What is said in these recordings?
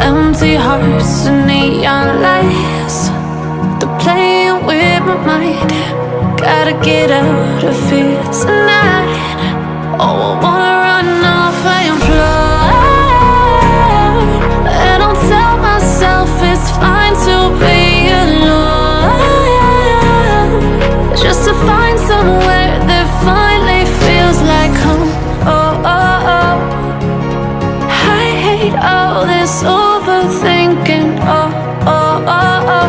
Empty hearts and neon lights, they're playing with my mind. Gotta get out of here tonight. Oh, I wanna run off and fly, and I'll tell myself it's fine to be alone, just to find somewhere that finally feels like home. Oh, oh, oh. I hate all this overthinking. Oh, oh, oh, oh.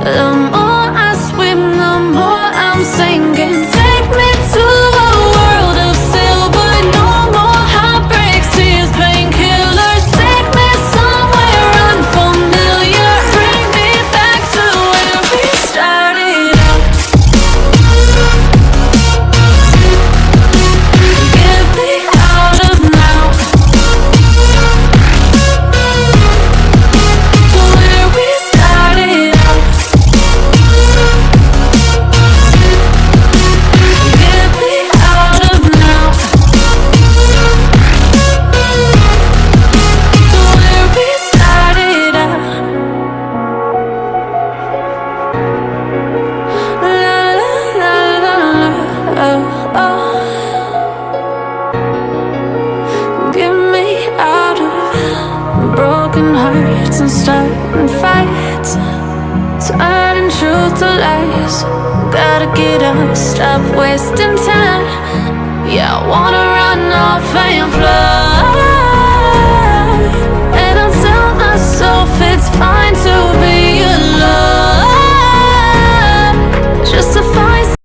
The more I swim, the more I'm sinking. Take me to a world of silver. No more heartbreaks, tears, painkillers. Take me somewhere unfamiliar. Bring me back to where we started out. Get me out of now, to where we started out. Get me out of now, to where we started out. La la la la la, oh, oh. Get me out of broken hearts and starting fights, turning truth to lies. Gotta get up, stop wasting time. Yeah, I wanna run off and fly, and I'll tell myself it's